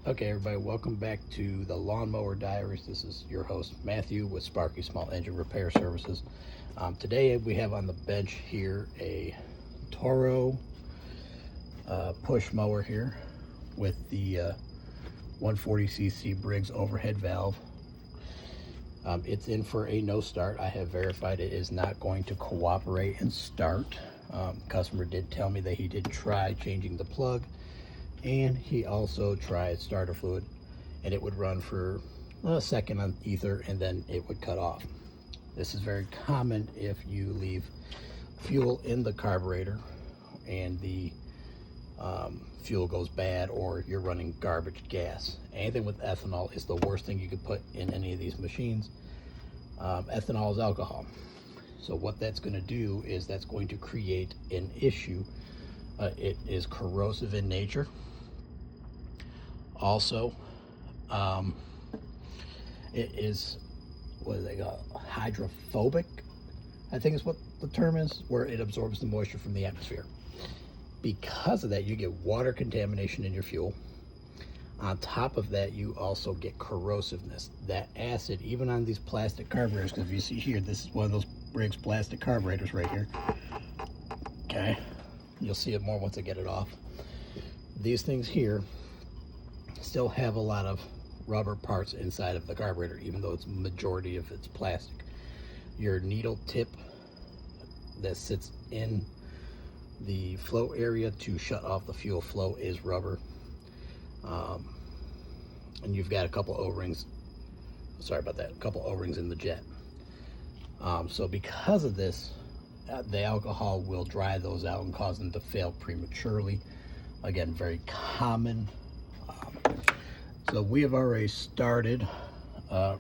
Okay, everybody, welcome back to the Lawnmower Diaries. This is your host, Matthew, with Sparky Small Engine Repair Services. Today we have on the bench here a Toro push mower here with the 140cc Briggs overhead valve. It's in for a no start. I have verified it is not going to cooperate and start. Customer did tell me that he did try changing the plug, and he also tried starter fluid, and it would run for a second on ether and then it would cut off. This is very common if you leave fuel in the carburetor and the fuel goes bad, or you're running garbage gas. Anything with ethanol is the worst thing you could put in any of these machines. Ethanol is alcohol. So what that's going to do is that's going to create an issue. It is corrosive in nature. Also, it is, what do they call it? Hydrophobic, I think is what the term is, where it absorbs the moisture from the atmosphere. Because of that, you get water contamination in your fuel. On top of that, you also get corrosiveness. That acid, even on these plastic carburetors, because if you see here, this is one of those Briggs plastic carburetors right here. Okay, you'll see it more once I get it off. These things here still have a lot of rubber parts inside of the carburetor, even though it's majority of it's plastic. Your needle tip that sits in the flow area to shut off the fuel flow is rubber. And you've got a couple O-rings, sorry about that, a couple O-rings in the jet. So because of this, the alcohol will dry those out and cause them to fail prematurely. Again, very common. So we have already started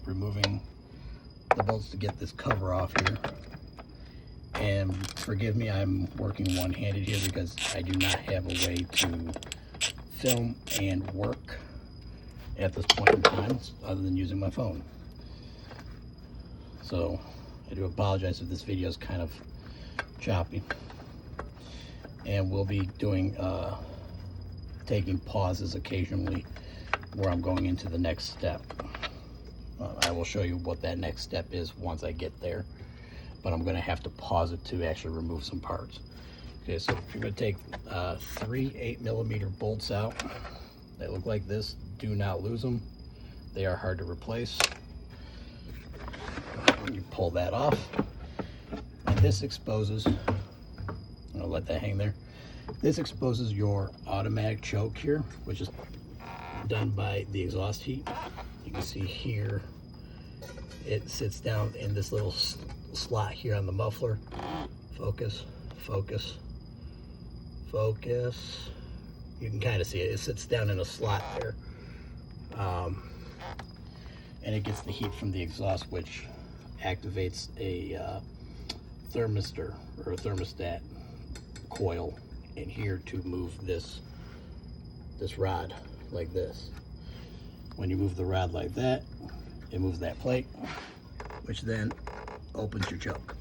removing the bolts to get this cover off here. And forgive me, I'm working one-handed here because I do not have a way to film and work at this point in time other than using my phone. So I do apologize if this video is kind of choppy. And we'll be doing taking pauses occasionally where I'm going into the next step. I will show you what that next step is once I get there, but I'm going to have to pause it to actually remove some parts. Okay, so you're going to take 3 8mm bolts out. They look like this. Do not lose them. They are hard to replace. You pull that off, and this exposes, I'll let that hang there. This exposes your automatic choke here, which is done by the exhaust heat. You can see here it sits down in this little slot here on the muffler. Focus, focus, focus. You can kind of see it. It sits down in a slot there. And it gets the heat from the exhaust, which activates a thermistor or a thermostat coil in here to move this rod like this. When you move the rod like that, it moves that plate, which then opens your choke.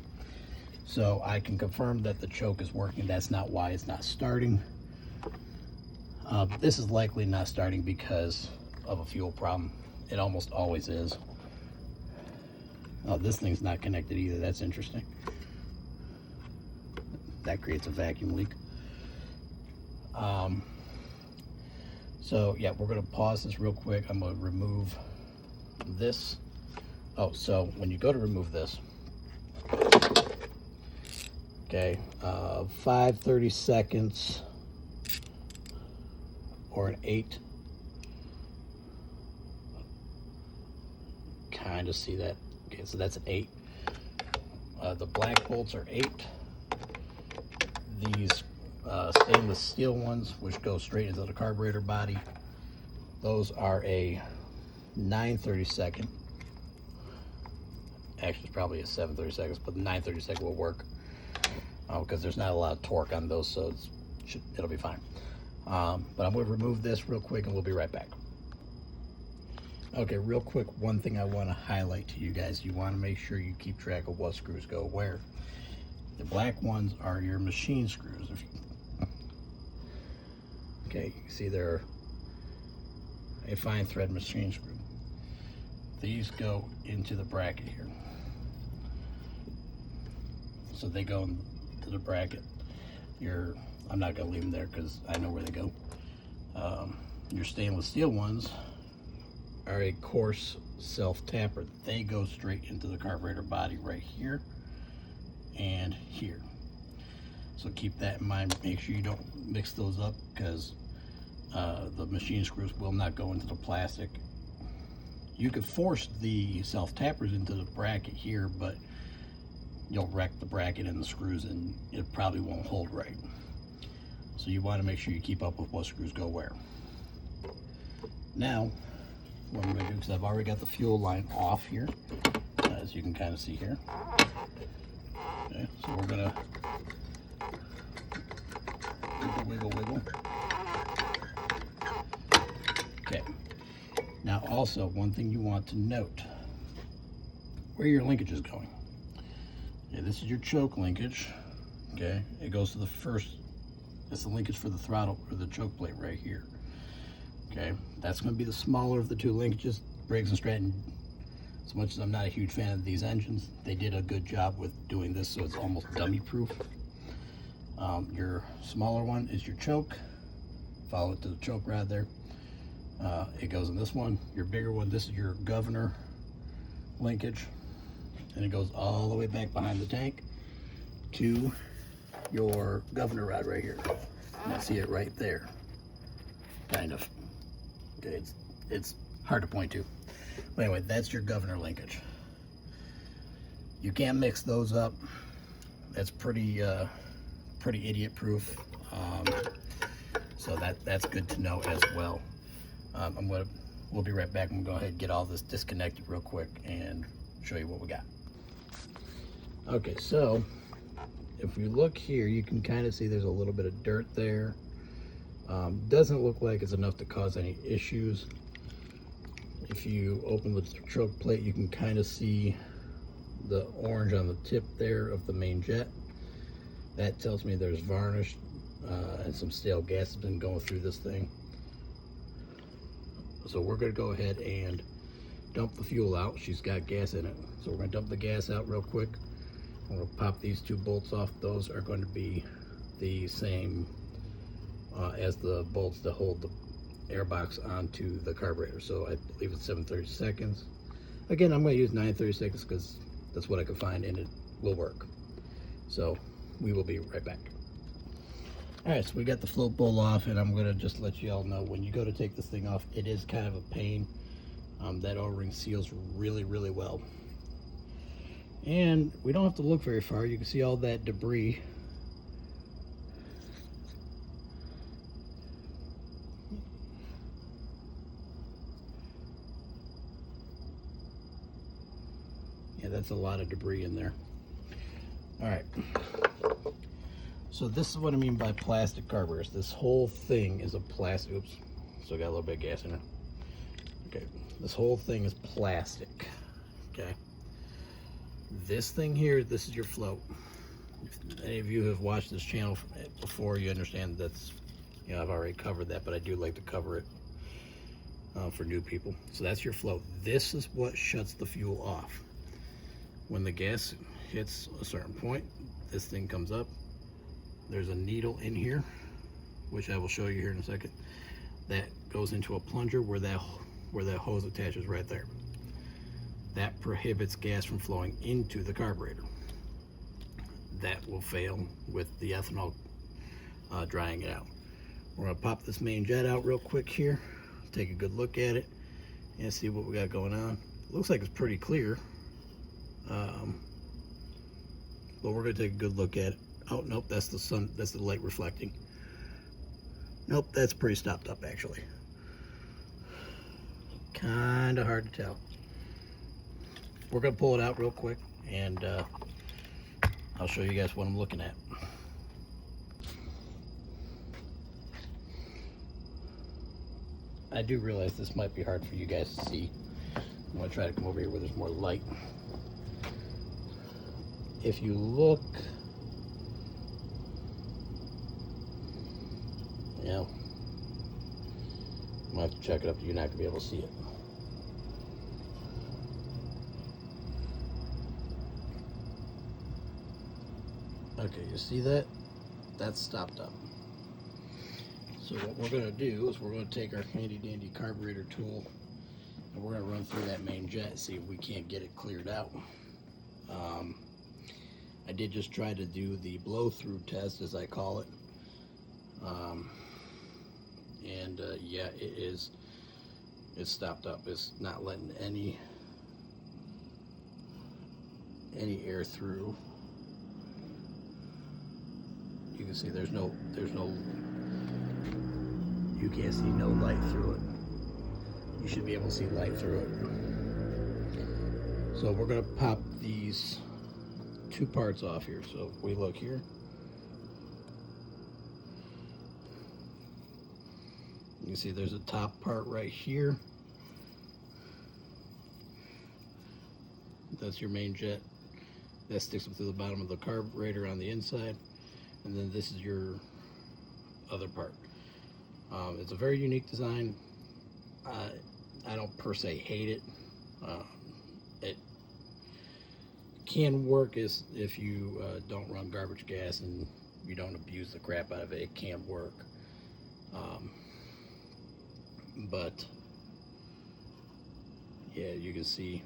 So I can confirm that the choke is working. That's not why it's not starting. This is likely not starting because of a fuel problem. It almost always is. Oh, this thing's not connected either. That's interesting. That creates a vacuum leak. So yeah, we're going to pause this real quick. I'm going to remove this. Oh, so when you go to remove this, okay, 5 30 or an 8. Kind of see that. Okay, so that's an 8. The black bolts are 8. These stainless steel ones, which go straight into the carburetor body, those are a 9 32. Actually, it's probably a 7 32, but the 9 32 will work because there's not a lot of torque on those, so it'll be fine. But I'm going to remove this real quick and we'll be right back. Okay, real quick, one thing I want to highlight to you guys: you want to make sure you keep track of what screws go where. The black ones are your machine screws. Okay, you can see they're a fine thread machine screw. These go into the bracket here. So they go into the bracket. I'm not gonna leave them there because I know where they go. Your stainless steel ones are a coarse self-tapper. They go straight into the carburetor body right here and here. So keep that in mind. Make sure you don't mix those up because the machine screws will not go into the plastic. You could force the self-tappers into the bracket here, but you'll wreck the bracket and the screws and it probably won't hold right. So you want to make sure you keep up with what screws go where. Now, what I'm going to do, because I've already got the fuel line off here, as you can kind of see here. Okay, so we're going to wiggle, wiggle, wiggle. Okay. Now also, one thing you want to note, where your linkage is going. Okay, this is your choke linkage. Okay, it goes to the first, it's the linkage for the throttle or the choke plate right here. Okay, that's going to be the smaller of the two linkages. Briggs and Stratton, as much as I'm not a huge fan of these engines, they did a good job with doing this, so it's almost dummy proof. Your smaller one is your choke. Follow it to the choke rod there. It goes in this one. Your bigger one, this is your governor linkage, and it goes all the way back behind the tank to your governor rod right here. You see it right there, kind of. Okay, it's hard to point to. But anyway, that's your governor linkage. You can't mix those up. That's pretty idiot proof. So that's good to know as well. We'll be right back. I'm gonna go ahead and get all this disconnected real quick and show you what we got. Okay, so if you look here, you can kind of see there's a little bit of dirt there. Doesn't look like it's enough to cause any issues. If you open the choke plate, you can kind of see the orange on the tip there of the main jet. That tells me there's varnish and some stale gas has been going through this thing. So we're going to go ahead and dump the fuel out. She's got gas in it. So we're going to dump the gas out real quick. I'm going to pop these two bolts off. Those are going to be the same as the bolts that hold the airbox onto the carburetor. So I believe it's 7/32. Again, I'm going to use 9/32 because that's what I could find and it will work. So we will be right back. Alright, so we got the float bowl off, and I'm going to just let you all know, when you go to take this thing off, it is kind of a pain. That O-ring seals really, really well. And we don't have to look very far. You can see all that debris. Yeah, that's a lot of debris in there. Alright. So this is what I mean by plastic carburetors. This whole thing is a plastic. Oops, still got a little bit of gas in there. Okay, this whole thing is plastic. Okay, this thing here, this is your float. If any of you have watched this channel before, you understand that's, you know, I've already covered that, but I do like to cover it for new people. So that's your float. This is what shuts the fuel off. When the gas hits a certain point, this thing comes up. There's a needle in here, which I will show you here in a second, that goes into a plunger where that hose attaches right there. That prohibits gas from flowing into the carburetor. That will fail with the ethanol drying it out. We're going to pop this main jet out real quick here, take a good look at it, and see what we got going on. Looks like it's pretty clear, but we're going to take a good look at it. Oh, nope, that's the sun, that's the light reflecting. Nope, that's pretty stopped up actually. Kind of hard to tell. We're going to pull it out real quick, and I'll show you guys what I'm looking at. I do realize this might be hard for you guys to see. I'm going to try to come over here where there's more light. If you look, you know, I'm gonna have to check it up. You're not gonna be able to see it. Okay, you see that? That's stopped up. So what we're gonna do is we're gonna take our handy dandy carburetor tool and we're gonna run through that main jet, see if we can't get it cleared out. I did just try to do the blow through test, as I call it. Yeah, it's stopped up. It's not letting any air through. You can see there's no, you can't see no light through it. You should be able to see light through it. So we're gonna pop these two parts off here. So if we look here, you can see there's a top part right here. That's your main jet. That sticks up through the bottom of the carburetor on the inside. And then this is your other part. It's a very unique design. I don't per se hate it. It can work as if you don't run garbage gas and you don't abuse the crap out of it. It can work. But yeah, you can see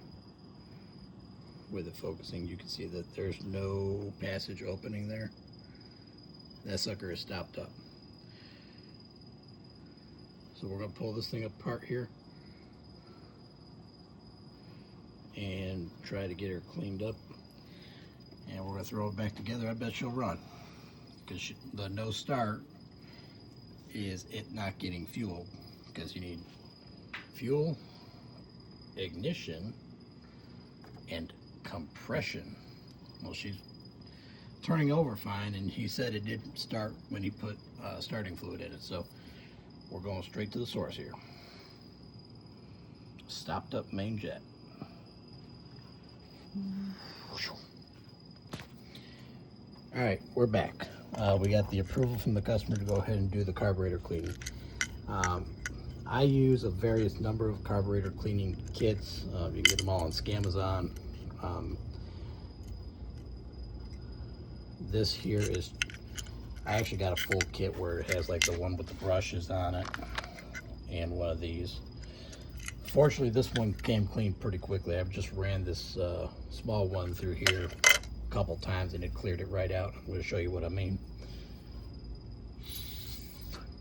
with it focusing, you can see that there's no passage opening there. That sucker is stopped up. So we're going to pull this thing apart here and try to get her cleaned up. And we're going to throw it back together. I bet she'll run. Because the no start is it not getting fuel. Because you need fuel, ignition, and compression. Well, she's turning over fine, and he said it did start when he put starting fluid in it. So we're going straight to the source here. Stopped up main jet. All right, we're back. We got the approval from the customer to go ahead and do the carburetor cleaning. I use a various number of carburetor cleaning kits. You can get them all on Scamazon. This here is, I actually got a full kit where it has like the one with the brushes on it and one of these. Fortunately, this one came clean pretty quickly. I've just ran this small one through here a couple times and it cleared it right out. I'm going to show you what I mean.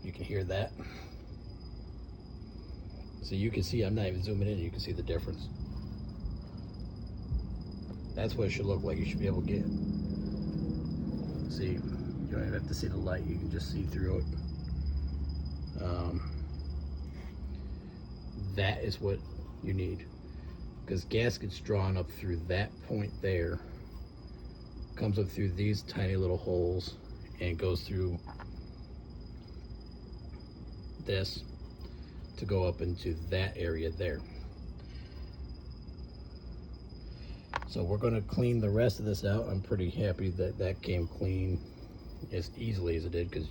You can hear that. So you can see, I'm not even zooming in, you can see the difference. That's what it should look like. You should be able to get. See, you don't even have to see the light, you can just see through it. That is what you need, because gas gets drawn up through that point there, comes up through these tiny little holes, and goes through this to go up into that area there. So we're going to clean the rest of this out. I'm pretty happy that that came clean as easily as it did, because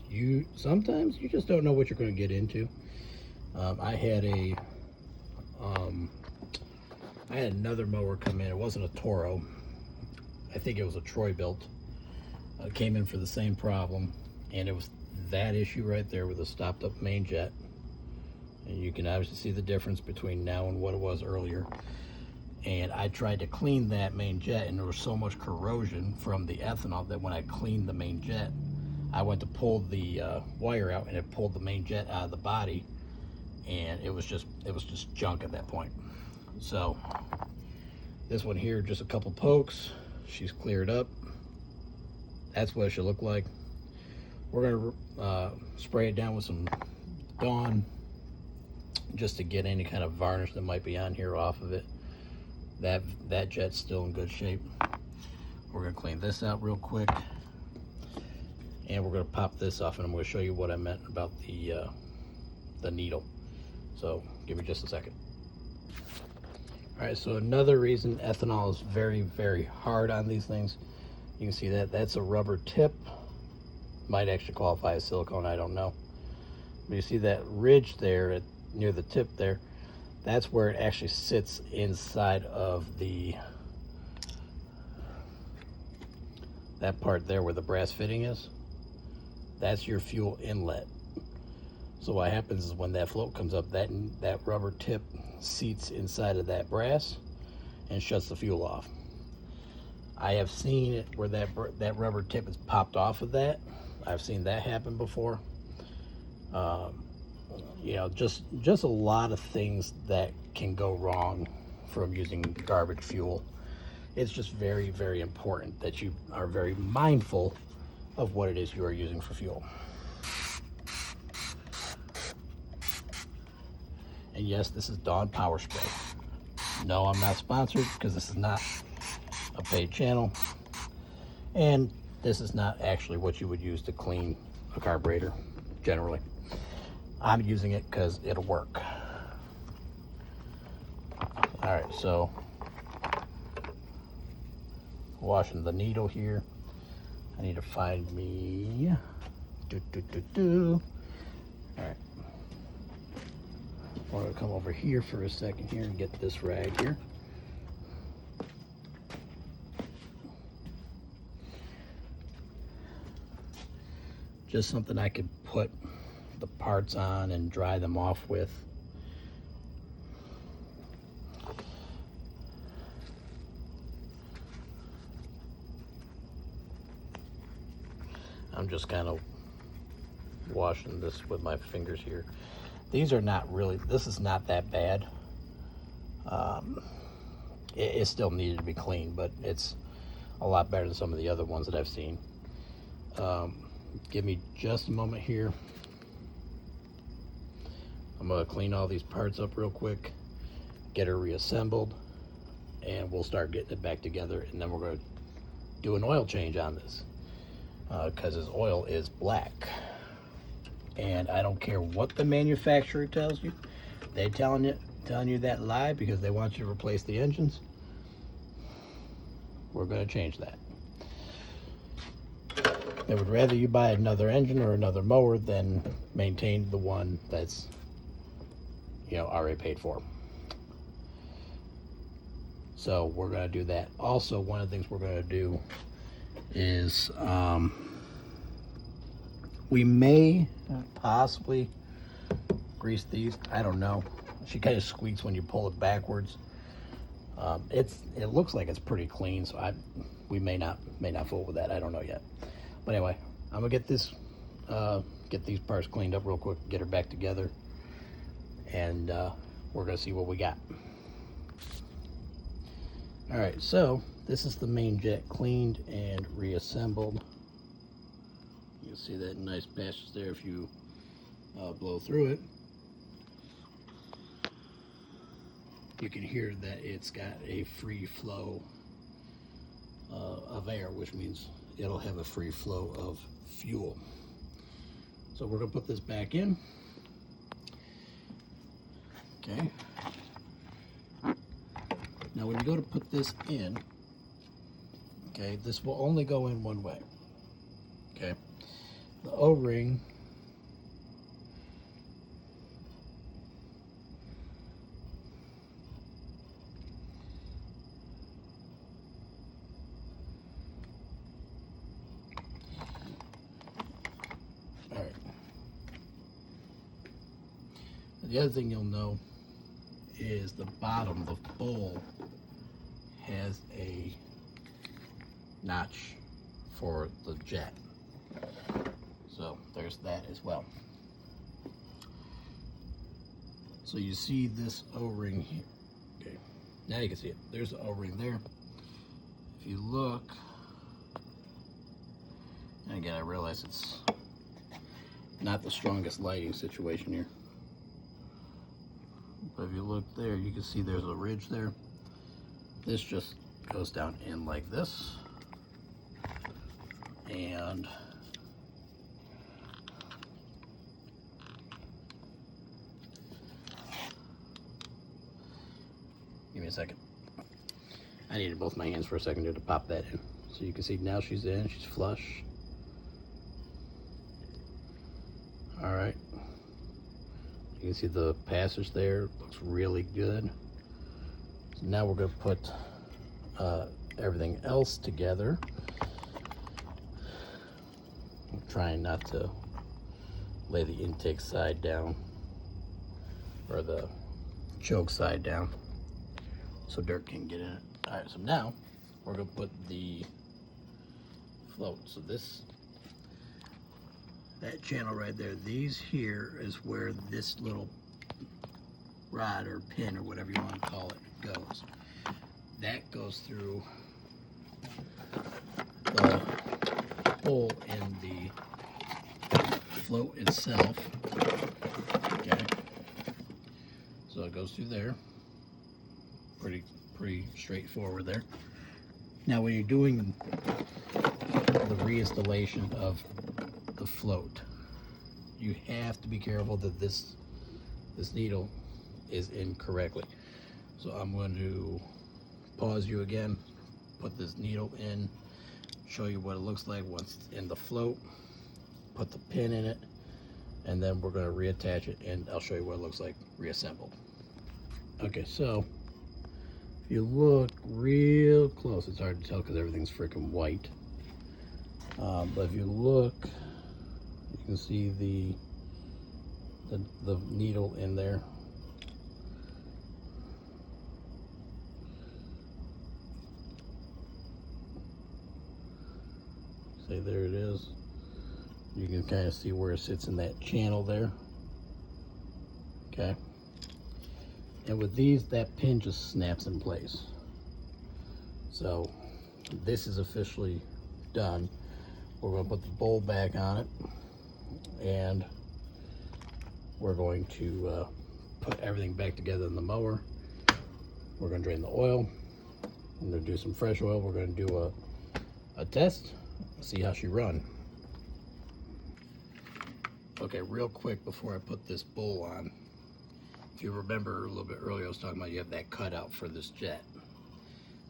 sometimes you just don't know what you're going to get into. I had another mower come in. It wasn't a Toro. I think it was a Troy built. It came in for the same problem, and it was that issue right there with the stopped up main jet. And you can obviously see the difference between now and what it was earlier. And I tried to clean that main jet, and there was so much corrosion from the ethanol that when I cleaned the main jet, I went to pull the wire out, and it pulled the main jet out of the body, and it was just junk at that point. So this one here, just a couple pokes, she's cleared up. That's what it should look like. We're gonna spray it down with some Dawn just to get any kind of varnish that might be on here off of it. That jet's still in good shape. We're gonna clean this out real quick, and we're gonna pop this off, and I'm gonna show you what I meant about the needle. So give me just a second. All right, so another reason ethanol is very, very hard on these things, you can see that that's a rubber tip. Might actually qualify as silicone, I don't know. But you see that ridge there, near the tip there, that's where it actually sits inside of that part there where the brass fitting is. That's your fuel inlet. So what happens is when that float comes up, that rubber tip seats inside of that brass and shuts the fuel off. I have seen it where that rubber tip is popped off of that. I've seen that happen before. You know, just a lot of things that can go wrong from using garbage fuel. It's just very, very important that you are very mindful of what it is you are using for fuel. And yes, this is Dawn Power Spray. No, I'm not sponsored because this is not a paid channel. And this is not actually what you would use to clean a carburetor, generally. I'm using it because it'll work. All right, so washing the needle here. I need to find me. All right. I'm going to come over here for a second here and get this rag here. Just something I could put the parts on and dry them off with. I'm just kind of washing this with my fingers here. These are not really, this is not that bad. It still needed to be cleaned, but it's a lot better than some of the other ones that I've seen. Give me just a moment here. I'm gonna clean all these parts up real quick, get her reassembled, and we'll start getting it back together, and then we're gonna do an oil change on this. Because his oil is black, and I don't care what the manufacturer tells you. They're telling you that lie because they want you to replace the engines. We're going to change that. They would rather you buy another engine or another mower than maintain the one that's, you know, already paid for. So we're going to do that. Also, one of the things we're going to do is we may possibly grease these. I don't know. She kind of squeaks when you pull it backwards. It looks like it's pretty clean, so we may not fool with that. I don't know yet. But anyway, I'm gonna get these parts cleaned up real quick, get her back together, and we're gonna see what we got. All right, so this is the main jet cleaned and reassembled. You can see that nice passage there if you blow through it. You can hear that it's got a free flow of air, which means it'll have a free flow of fuel. So we're gonna put this back in. Okay. Now when you go to put this in, okay, this will only go in one way. Okay. The O-ring the other thing you'll know is the bottom, the bowl, has a notch for the jet. So there's that as well. So you see this O-ring here. Okay, now you can see it. There's the O-ring there. If you look, and again, I realize it's not the strongest lighting situation here. But if you look there, you can see there's a ridge there. This just goes down in like this. And give me a second. I needed both my hands for a second to pop that in. So you can see now she's in, she's flush. All right. You You can see the passage there, looks really good. So now we're going to put everything else together. I'm trying not to lay the intake side down, or the choke side down, so dirt can get in it. All right, so now we're going to put the float. So that channel right there, these here is where this little rod or pin or whatever you want to call it goes. That goes through the hole in the float itself. Okay, so it goes through there. Pretty straightforward there. Now when you're doing the reinstallation of the float, you have to be careful that this needle is in correctly. So I'm going to pause you again, put this needle in, show you what it looks like once it's in the float, put the pin in it, and then we're going to reattach it, and I'll show you what it looks like reassembled. Okay, so if you look real close, it's hard to tell because everything's freaking white, but if you look, you can see the needle in there. See, there it is. You can kind of see where it sits in that channel there. Okay. And with these, that pin just snaps in place. So this is officially done. We're going to put the bowl back on it, and we're going to put everything back together in the mower. We're going to drain the oil. I'm going to do some fresh oil. We're going to do a test, see how she run. Okay, real quick before I put this bowl on, if you remember a little bit earlier, I was talking about you have that cutout for this jet.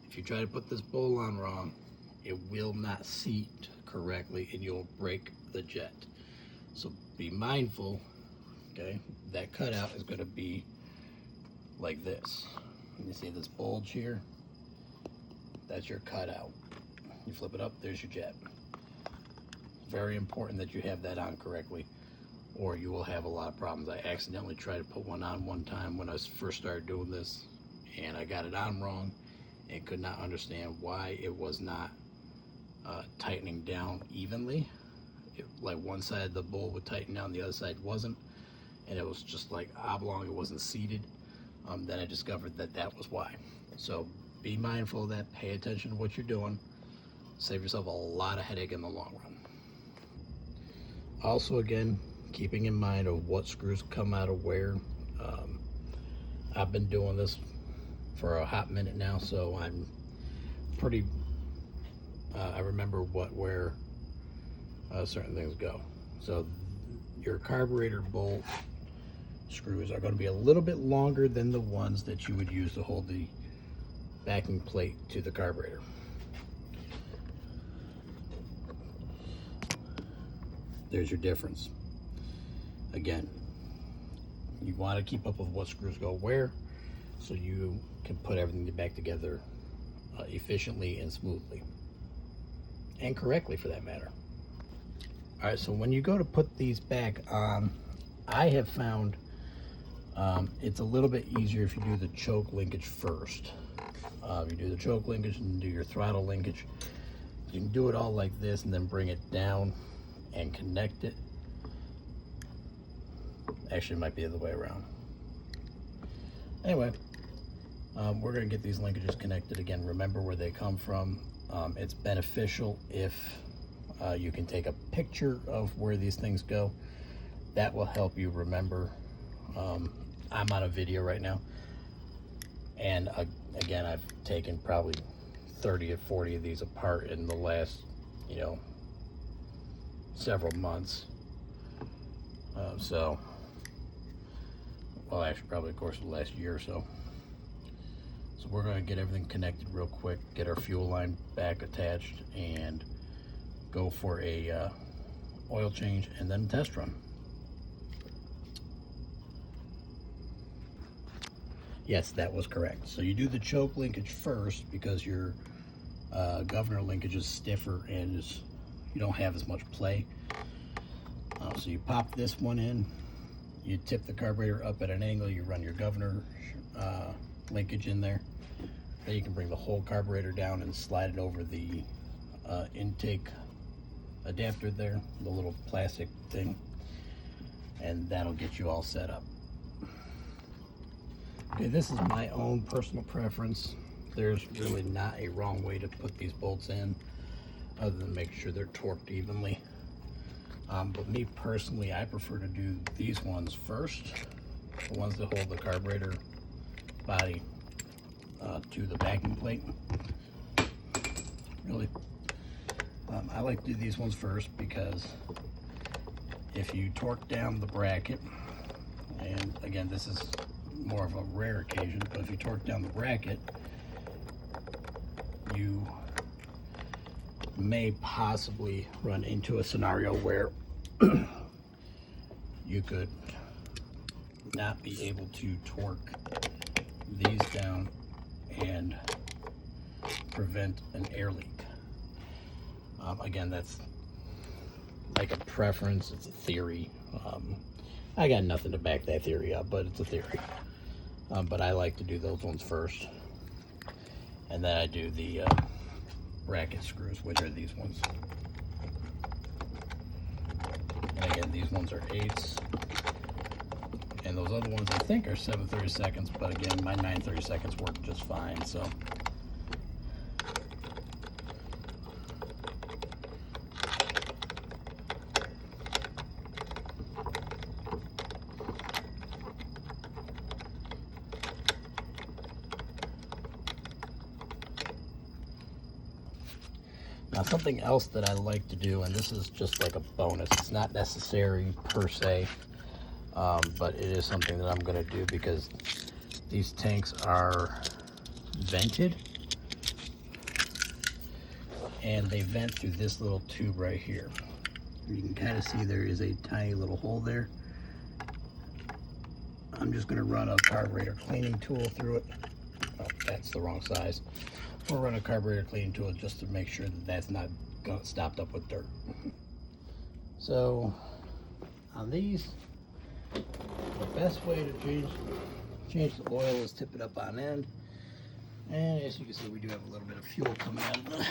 If you try to put this bowl on wrong, it will not seat correctly and you'll break the jet. So be mindful, okay? That cutout is going to be like this. You see this bulge here? That's your cutout. You flip it up, there's your jet. Very important that you have that on correctly, or you will have a lot of problems. I accidentally tried to put one on one time when I first started doing this, and I got it on wrong and could not understand why it was not tightening down evenly. Like one side of the bowl would tighten down, the other side wasn't, and it was just like oblong, it wasn't seated. Then I discovered that was why. So be mindful of that, pay attention to what you're doing, save yourself a lot of headache in the long run. Also, again, keeping in mind of what screws come out of where. I've been doing this for a hot minute now, so I'm pretty, I remember where certain things go. So your carburetor bolt screws are going to be a little bit longer than the ones that you would use to hold the backing plate to the carburetor. There's your difference. Again, you want to keep up with what screws go where, so you can put everything back together efficiently and smoothly, and correctly for that matter. All right, so when you go to put these back on, I have found it's a little bit easier if you do the choke linkage first. If you do the choke linkage and do your throttle linkage, you can do it all like this and then bring it down and connect it. Actually, it might be the other way around. Anyway, we're going to get these linkages connected again. Remember where they come from. It's beneficial if you can take a picture of where these things go. That will help you remember. I'm on a video right now, and again, I've taken probably 30 or 40 of these apart in the last, several months. Well, actually, probably, of course, the last year or so. So we're going to get everything connected real quick, get our fuel line back attached, and go for a oil change and then test run. Yes, that was correct. So you do the choke linkage first because your governor linkage is stiffer and you don't have as much play. So you pop this one in, you tip the carburetor up at an angle, you run your governor linkage in there. Then you can bring the whole carburetor down and slide it over the intake adapter there, the little plastic thing, and that'll get you all set up. Okay, this is my own personal preference. There's really not a wrong way to put these bolts in other than make sure they're torqued evenly. But me personally, I prefer to do these ones first, the ones that hold the carburetor body to the backing plate. Really, I like to do these ones first because if you torque down the bracket, and again, this is more of a rare occasion, but if you torque down the bracket, you may possibly run into a scenario where you could not be able to torque these down and prevent an air leak. Again, that's like a preference, it's a theory. I got nothing to back that theory up, but it's a theory. But I like to do those ones first, and then I do the bracket screws, which are these ones. And again, these ones are 8s, and those other ones I think are 7/32, but again, my 9/32 work just fine. So now, something else that I like to do, and this is just like a bonus, it's not necessary per se, but it is something that I'm going to do because these tanks are vented, and they vent through this little tube right here. You can kind of see there is a tiny little hole there. I'm just going to run a carburetor cleaning tool through it. Oh, that's the wrong size. We'll run a carburetor cleaning tool just to make sure that that's not stopped up with dirt. So on these, the best way to change the oil is tip it up on end. And as you can see, we do have a little bit of fuel coming out of the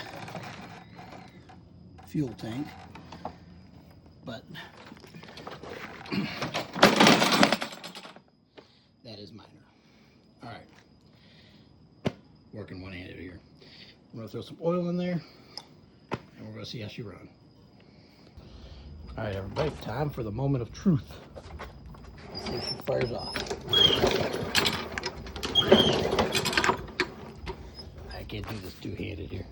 fuel tank. But that is minor. All right. Working one-handed here. I'm gonna throw some oil in there, and we're gonna see how she runs. All right, everybody, time for the moment of truth. Let's see if she fires off. I can't do this two-handed here.